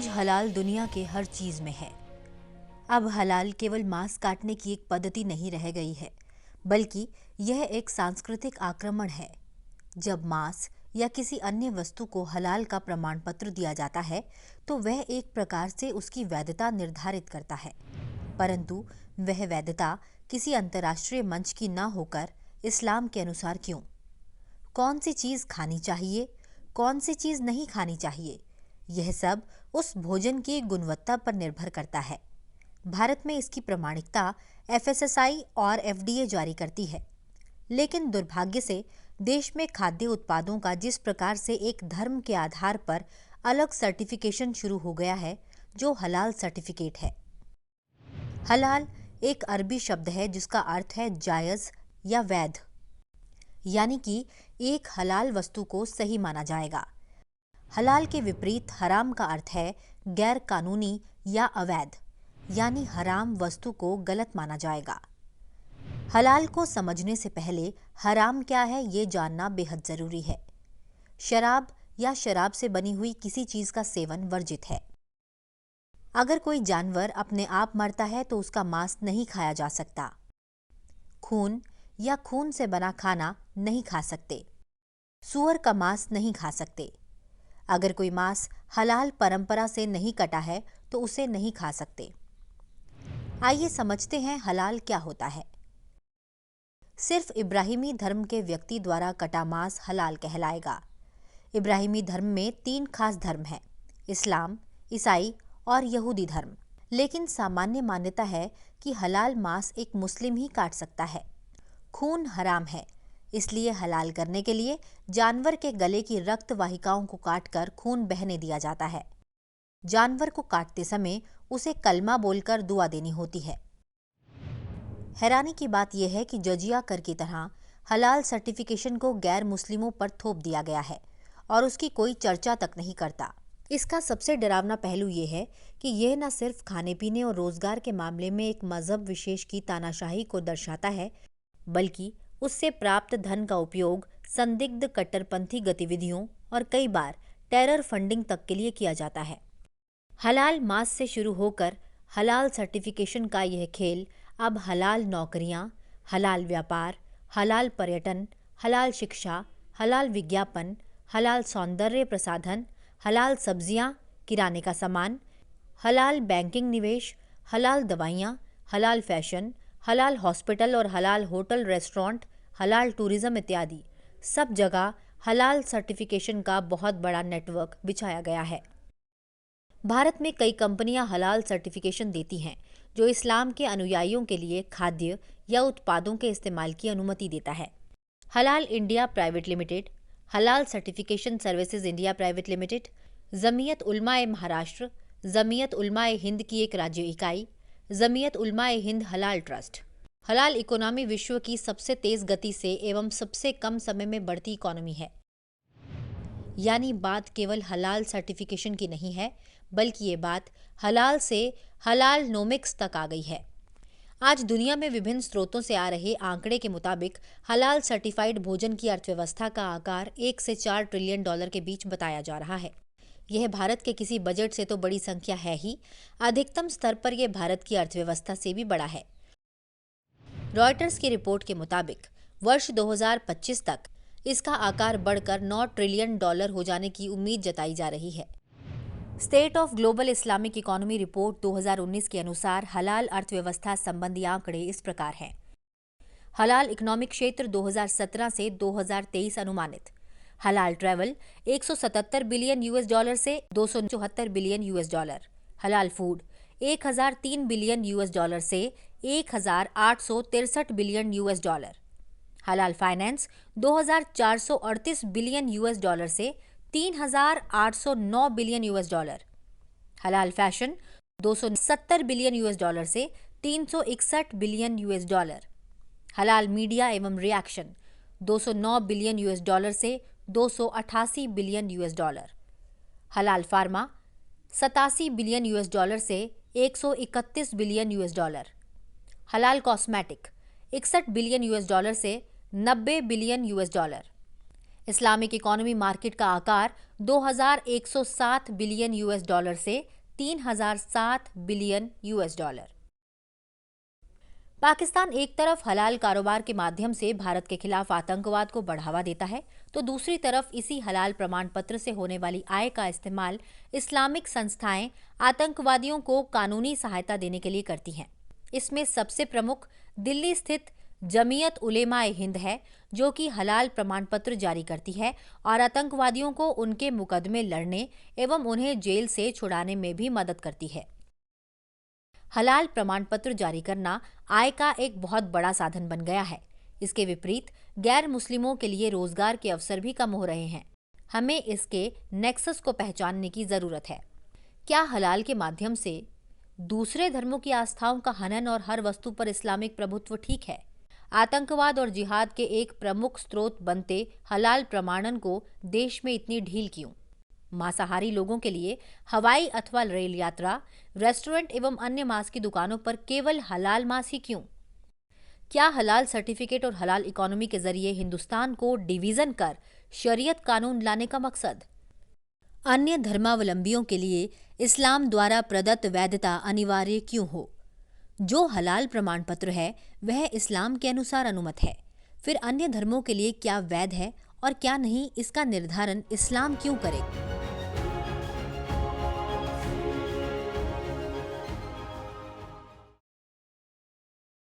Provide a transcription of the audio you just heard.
आज हलाल दुनिया के हर चीज में है। अब हलाल केवल मांस काटने की एक पद्धति नहीं रह गई है, बल्कि यह एक सांस्कृतिक आक्रमण है। जब मांस या किसी अन्य वस्तु को हलाल का प्रमाण पत्र दिया जाता है, तो वह एक प्रकार से उसकी वैधता निर्धारित करता है। परंतु वह वैधता किसी अंतर्राष्ट्रीय मंच की न होकर इस्लाम के अनुसार क्यों? कौन सी चीज खानी चाहिए, कौन सी चीज नहीं खानी चाहिए, यह सब उस भोजन की गुणवत्ता पर निर्भर करता है। भारत में इसकी प्रमाणिकता एफएसएसआई और एफडीए जारी करती है, लेकिन दुर्भाग्य से देश में खाद्य उत्पादों का जिस प्रकार से एक धर्म के आधार पर अलग सर्टिफिकेशन शुरू हो गया है, जो हलाल सर्टिफिकेट है। हलाल एक अरबी शब्द है जिसका अर्थ है जायज या वैध, यानी कि एक हलाल वस्तु को सही माना जाएगा। हलाल के विपरीत हराम का अर्थ है गैर कानूनी या अवैध, यानी हराम वस्तु को गलत माना जाएगा। हलाल को समझने से पहले हराम क्या है ये जानना बेहद जरूरी है। शराब या शराब से बनी हुई किसी चीज का सेवन वर्जित है। अगर कोई जानवर अपने आप मरता है तो उसका मांस नहीं खाया जा सकता। खून या खून से बना खाना नहीं खा सकते। सूअर का मांस नहीं खा सकते। अगर कोई मांस हलाल परंपरा से नहीं कटा है तो उसे नहीं खा सकते। आइए समझते हैं हलाल क्या होता है। सिर्फ इब्राहिमी धर्म के व्यक्ति द्वारा कटा मांस हलाल कहलाएगा। इब्राहिमी धर्म में 3 खास धर्म हैं: इस्लाम, ईसाई और यहूदी धर्म। लेकिन सामान्य मान्यता है कि हलाल मांस एक मुस्लिम ही काट सकता है। खून हराम है, इसलिए हलाल करने के लिए जानवर के गले की रक्त वाहिकाओं को काटकर खून बहने दिया जाता है। जानवर को काटते समय उसे कलमा बोलकर दुआ देनी होती है। हैरानी की बात यह है कि जजिया कर की तरह हलाल सर्टिफिकेशन को गैर मुस्लिमों पर थोप दिया गया है और उसकी कोई चर्चा तक नहीं करता। इसका सबसे डरावना पहलू यह है कि यह न सिर्फ खाने पीने और रोजगार के मामले में एक मजहब विशेष की तानाशाही को दर्शाता है, बल्कि उससे प्राप्त धन का उपयोग संदिग्ध कट्टरपंथी गतिविधियों और कई बार टेरर फंडिंग तक के लिए किया जाता है। हलाल मांस से शुरू होकर हलाल सर्टिफिकेशन का यह खेल अब हलाल नौकरियां, हलाल व्यापार, हलाल पर्यटन, हलाल शिक्षा, हलाल विज्ञापन, हलाल सौंदर्य प्रसाधन, हलाल सब्जियां, किराने का सामान, हलाल बैंकिंग निवेश, हलाल दवाइयां, हलाल फैशन, हलाल हॉस्पिटल और हलाल होटल रेस्टोरेंट, हलाल टूरिज्म इत्यादि सब जगह हलाल सर्टिफिकेशन का बहुत बड़ा नेटवर्क बिछाया गया है। भारत में कई कंपनियां हलाल सर्टिफिकेशन देती हैं, जो इस्लाम के अनुयायियों के लिए खाद्य या उत्पादों के इस्तेमाल की अनुमति देता है। Halal India private limited, Halal certification services India private limited, Jamiat Ulamae Maharashtra, Jamiat उलमाए हिंद की एक राज्य इकाई, जमीयत उलमाए हिंद हलाल ट्रस्ट। हलाल इकोनॉमी विश्व की सबसे तेज गति से एवं सबसे कम समय में बढ़ती इकोनॉमी है। यानी बात केवल हलाल सर्टिफिकेशन की नहीं है, बल्कि ये बात हलाल से हलाल नोमिक्स तक आ गई है। आज दुनिया में विभिन्न स्रोतों से आ रहे आंकड़े के मुताबिक हलाल सर्टिफाइड भोजन की अर्थव्यवस्था का आकार 1 से 4 ट्रिलियन डॉलर के बीच बताया जा रहा है। यह भारत के किसी बजट से तो बड़ी संख्या है ही, अधिकतम स्तर पर यह भारत की अर्थव्यवस्था से भी बड़ा है। रॉयटर्स की रिपोर्ट के मुताबिक वर्ष 2025 तक इसका आकार बढ़कर 9 ट्रिलियन डॉलर हो जाने की उम्मीद जताई जा रही है। State of global Islamic economy report 2019 के अनुसार हलाल अर्थव्यवस्था संबंधी आंकड़े इस प्रकार हैं। हलाल इकोनॉमिक क्षेत्र 2017 से 2023 अनुमानित। हलाल ट्रैवल 177 बिलियन यूएस डॉलर से 274 बिलियन यूएस डॉलर। हलाल फूड 1003 बिलियन यूएस डॉलर से 1863 बिलियन यूएस डॉलर। हलाल फाइनेंस 2438 बिलियन यूएस डॉलर से 3809 बिलियन यूएस डॉलर। हलाल फैशन 270 बिलियन यूएस डॉलर से 361 बिलियन यूएस डॉलर। हलाल मीडिया एवं रिएक्शन 209 बिलियन यूएस डॉलर से 288 बिलियन यूएस डॉलर। हलाल फार्मा 87 बिलियन यूएस डॉलर से 131 बिलियन यूएस डॉलर। हलाल कॉस्मेटिक 61 बिलियन यूएस डॉलर से 90 billion US dollar. Islamic economy market का आकार 2107 बिलियन यूएस डॉलर से 3007 बिलियन यूएस डॉलर। पाकिस्तान एक तरफ हलाल कारोबार के माध्यम से भारत के खिलाफ आतंकवाद को बढ़ावा देता है, तो दूसरी तरफ इसी हलाल प्रमाण पत्र से होने वाली आय का इस्तेमाल इस्लामिक संस्थाएं आतंकवादियों को कानूनी सहायता देने के लिए करती हैं। इसमें सबसे प्रमुख दिल्ली स्थित जमीयत उलेमा-ए हिंद है, जो कि हलाल प्रमाण पत्र जारी करती है और आतंकवादियों को उनके मुकदमे लड़ने एवं उन्हें जेल से छुड़ाने में भी मदद करती है। हलाल प्रमाण पत्र जारी करना आय का एक बहुत बड़ा साधन बन गया है। इसके विपरीत गैर मुस्लिमों के लिए रोजगार के अवसर भी कम हो रहे हैं। हमें इसके नेक्सस को पहचानने की जरूरत है। क्या हलाल के माध्यम से दूसरे धर्मों की आस्थाओं का हनन और हर वस्तु पर इस्लामिक प्रभुत्व ठीक है? आतंकवाद और जिहाद के एक प्रमुख स्रोत बनते हलाल प्रमाणन को देश में इतनी ढील क्यों? मांसाहारी लोगों के लिए हवाई अथवा रेल यात्रा, रेस्टोरेंट एवं अन्य मांस की दुकानों पर केवल हलाल मांस ही क्यों? क्या हलाल सर्टिफिकेट और हलाल इकोनॉमी के जरिए हिंदुस्तान को डिवीजन कर शरीयत कानून लाने का मकसद? अन्य धर्मावलंबियों के लिए इस्लाम द्वारा प्रदत्त वैधता अनिवार्य क्यों हो? जो हलाल प्रमाण पत्र है वह इस्लाम के अनुसार अनुमत है, फिर अन्य धर्मों के लिए क्या वैध है और क्या नहीं, इसका निर्धारण इस्लाम क्यों करे?